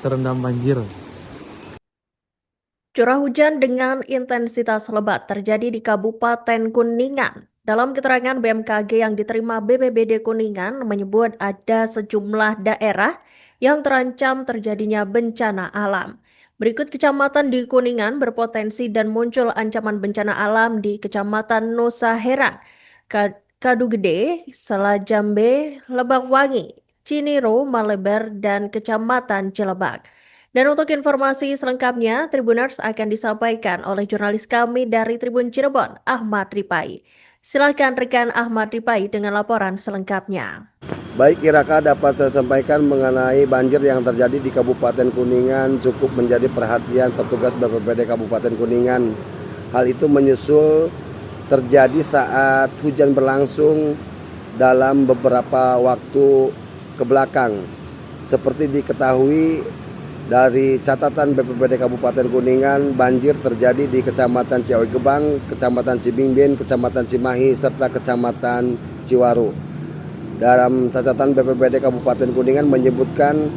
terendam banjir. Curah hujan dengan intensitas lebat terjadi di Kabupaten Kuningan. Dalam keterangan BMKG yang diterima BPBD Kuningan menyebut ada sejumlah daerah yang terancam terjadinya bencana alam. Berikut kecamatan di Kuningan berpotensi dan muncul ancaman bencana alam di Kecamatan Nusa Herang, Kadu Gede, Selajambe, Lebakwangi, Ciniro, Maleber, dan Kecamatan Cilebak. Dan untuk informasi selengkapnya, Tribuners akan disampaikan oleh jurnalis kami dari Tribun Cirebon, Ahmad Ripai. Silakan rekan Ahmad Ripai dengan laporan selengkapnya. Baik Iraka, dapat saya sampaikan mengenai banjir yang terjadi di Kabupaten Kuningan cukup menjadi perhatian petugas BPBD Kabupaten Kuningan. Hal itu menyusul terjadi saat hujan berlangsung dalam beberapa waktu kebelakang. Seperti diketahui dari catatan BPBD Kabupaten Kuningan, banjir terjadi di Kecamatan Ciawi Gebang, Kecamatan Cibingbin, Kecamatan Cimahi, serta Kecamatan Ciwaru. Dalam catatan BPBD Kabupaten Kuningan menyebutkan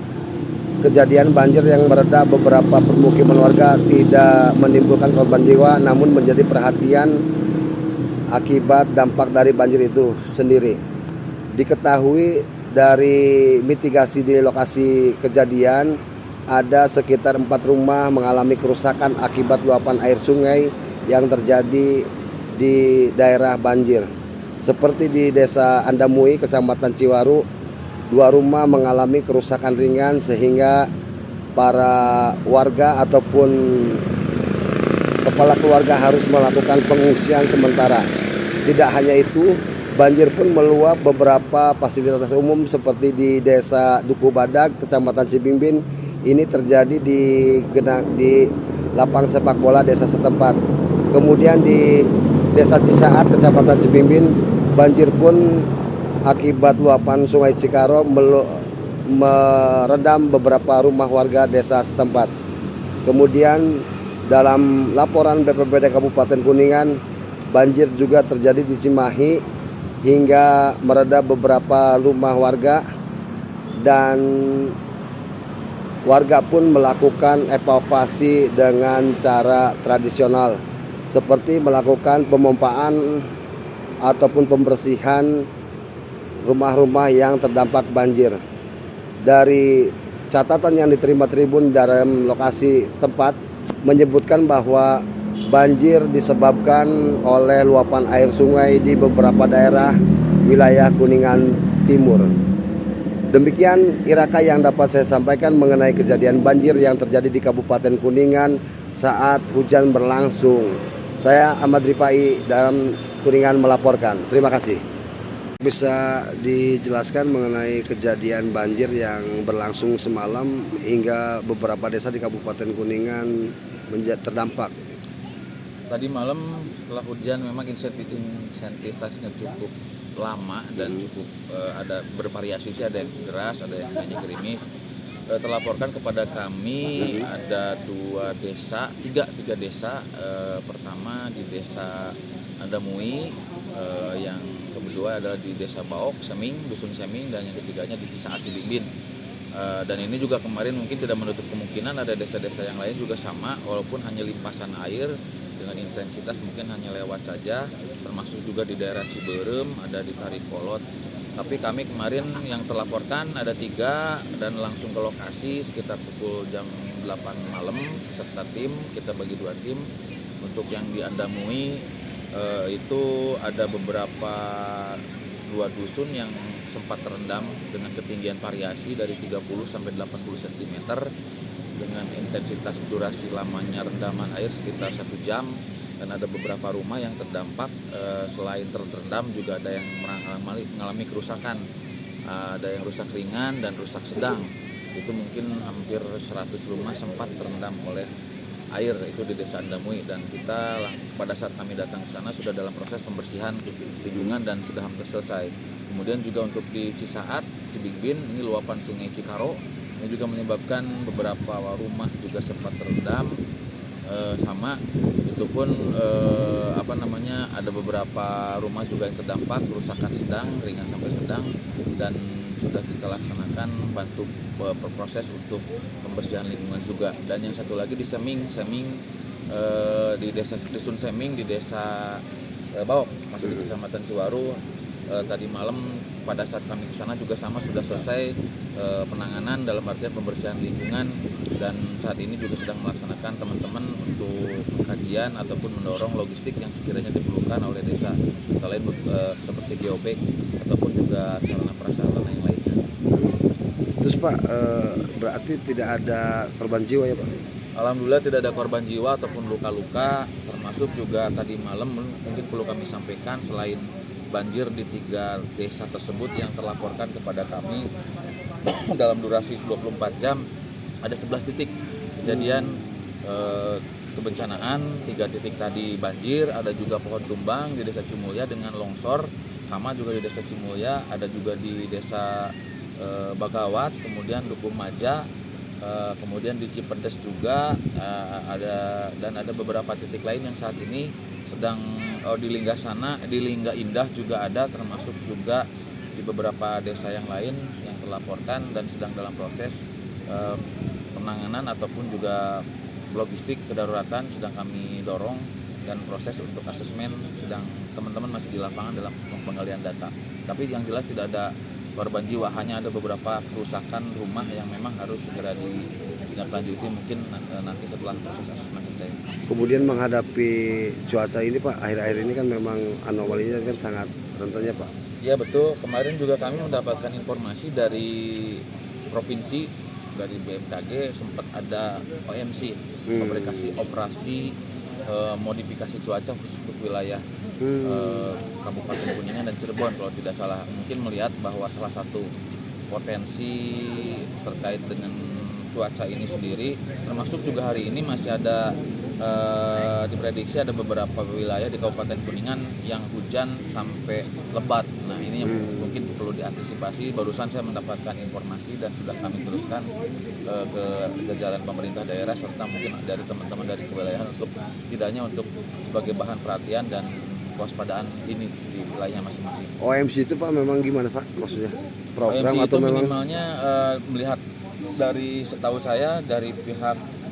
kejadian banjir yang mereda beberapa permukiman warga tidak menimbulkan korban jiwa, namun menjadi perhatian akibat dampak dari banjir itu sendiri. Diketahui dari mitigasi di lokasi kejadian, ada sekitar 4 rumah mengalami kerusakan akibat luapan air sungai yang terjadi di daerah banjir. Seperti di Desa Andamui, Kecamatan Ciwaru, 2 rumah mengalami kerusakan ringan sehingga para warga ataupun kepala keluarga harus melakukan pengungsian sementara. Tidak hanya itu, banjir pun meluap beberapa fasilitas umum seperti di Desa Duku Badak, Kecamatan Cibingbin. Ini terjadi di lapang sepak bola desa setempat. Kemudian di Desa Cisaat, Kecamatan Cibingbin, banjir pun akibat luapan Sungai Cikaro meredam beberapa rumah warga desa setempat. Kemudian dalam laporan BPBD Kabupaten Kuningan, banjir juga terjadi di Cimahi hingga meredam beberapa rumah warga, dan warga pun melakukan evakuasi dengan cara tradisional seperti melakukan pemompaan ataupun pembersihan rumah-rumah yang terdampak banjir. Dari catatan yang diterima Tribun dalam lokasi setempat menyebutkan bahwa banjir disebabkan oleh luapan air sungai di beberapa daerah wilayah Kuningan Timur. Demikian Iraka yang dapat saya sampaikan mengenai kejadian banjir yang terjadi di Kabupaten Kuningan saat hujan berlangsung. Saya Ahmad Ripai dalam Kuningan melaporkan. Terima kasih. Bisa dijelaskan mengenai kejadian banjir yang berlangsung semalam hingga beberapa desa di Kabupaten Kuningan terdampak? Tadi malam setelah hujan memang intensitasnya cukup lama dan cukup ada bervariasi sih, ada yang deras, ada yang hanya gerimis. Terlaporkan kepada kami ada tiga desa. Pertama di Desa Andamui, yang kedua adalah di Desa Baok, Dusun Seming, dan yang ketiganya di Cisaat Cibingbin. Dan ini juga kemarin mungkin tidak menutup kemungkinan ada desa-desa yang lain juga sama, walaupun hanya limpasan air dengan intensitas mungkin hanya lewat saja, termasuk juga di daerah Ciberem, ada di Karikolot. Tapi kami kemarin yang terlaporkan ada 3 dan langsung ke lokasi sekitar pukul jam 8 malam serta tim, kita bagi 2 tim. Untuk yang di Andamui itu ada beberapa 2 dusun yang sempat terendam dengan ketinggian variasi dari 30 sampai 80 cm dengan intensitas durasi lamanya rendaman air sekitar 1 jam, dan ada beberapa rumah yang terdampak. Selain terendam juga ada yang mengalami kerusakan, ada yang rusak ringan dan rusak sedang. Itu mungkin hampir 100 rumah sempat terendam oleh air itu di Desa Andamui, dan kita pada saat kami datang ke sana sudah dalam proses pembersihan lingkungan dan sudah hampir selesai. Kemudian juga untuk di Cisaat, Cibingbin, ini luapan Sungai Cikaro yang juga menyebabkan beberapa rumah juga sempat terendam. Sama itu pun ada beberapa rumah juga yang terdampak kerusakan sedang, ringan sampai sedang, dan sudah kita laksanakan bantu proses untuk pembersihan lingkungan juga. Dan yang satu lagi di Seming di desa Dusun Seming di desa Bawok, masih di Kecamatan Ciwaru. Tadi malam pada saat kami ke sana juga sama sudah selesai penanganan dalam artian pembersihan lingkungan, dan saat ini juga sedang melaksanakan teman-teman untuk kajian ataupun mendorong logistik yang sekiranya diperlukan oleh desa, selain seperti geobek ataupun juga sarana prasarana yang lainnya. Terus Pak, berarti tidak ada korban jiwa ya Pak? Alhamdulillah tidak ada korban jiwa ataupun luka-luka, termasuk juga tadi malam mungkin perlu kami sampaikan selain banjir di 3 desa tersebut yang terlaporkan kepada kami dalam durasi 24 jam, ada 11 titik kejadian kebencanaan. 3 titik tadi banjir, ada juga pohon tumbang di desa Cimulya dengan longsor, sama juga di desa Cimulya, ada juga di desa Bagawat, kemudian Dukuh Maja, kemudian di Cipedes juga ada beberapa titik lain yang saat ini sedang di Lingga Indah juga ada, termasuk juga di beberapa desa yang lain yang terlaporkan dan sedang dalam proses penanganan ataupun juga logistik kedaruratan sedang kami dorong, dan proses untuk asesmen sedang teman-teman masih di lapangan dalam penggalian data. Tapi yang jelas tidak ada korban jiwa, hanya ada beberapa kerusakan rumah yang memang harus segera ditindaklanjuti mungkin nanti setelah proses asesmen selesai. Kemudian menghadapi cuaca ini Pak, akhir-akhir ini kan memang anomalinya kan sangat rentannya Pak. Ya betul, kemarin juga kami mendapatkan informasi dari provinsi, dari BMKG sempat ada OMC, operasi modifikasi cuaca khusus untuk wilayah Kabupaten Kuningan dan Cirebon kalau tidak salah. Mungkin melihat bahwa salah satu potensi terkait dengan cuaca ini sendiri, termasuk juga hari ini masih ada diprediksi ada beberapa wilayah di Kabupaten Kuningan yang hujan sampai lebat. Nah ini yang mungkin perlu diantisipasi. Barusan saya mendapatkan informasi dan sudah kami teruskan ke jajaran pemerintah daerah serta mungkin dari teman-teman dari kewilayahan untuk setidaknya untuk sebagai bahan perhatian dan kewaspadaan ini di wilayahnya masing-masing. OMC itu Pak memang gimana Pak maksudnya? Program OMC atau itu memang minimalnya melihat dari setahu saya dari pihak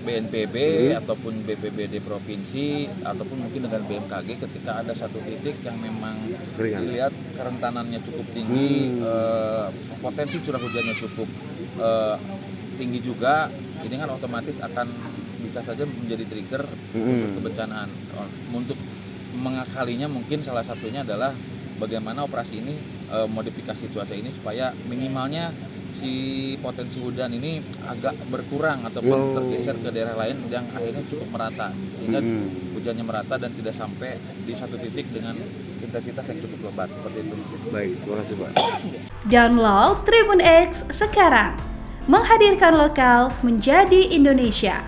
BNPB ataupun BPBD provinsi ataupun mungkin dengan BMKG, ketika ada satu titik yang memang dilihat kerentanannya cukup tinggi, potensi curah hujannya cukup tinggi juga, ini kan otomatis akan bisa saja menjadi trigger untuk kebencanaan. Untuk mengakalinya mungkin salah satunya adalah bagaimana operasi ini, modifikasi cuaca ini supaya minimalnya si potensi hujan ini agak berkurang ataupun tergeser ke daerah lain yang akhirnya cukup merata, sehingga hujannya merata dan tidak sampai di satu titik dengan intensitas yang cukup lebat seperti itu. Baik, terima kasih Pak. Download Tribun X sekarang, menghadirkan lokal menjadi Indonesia.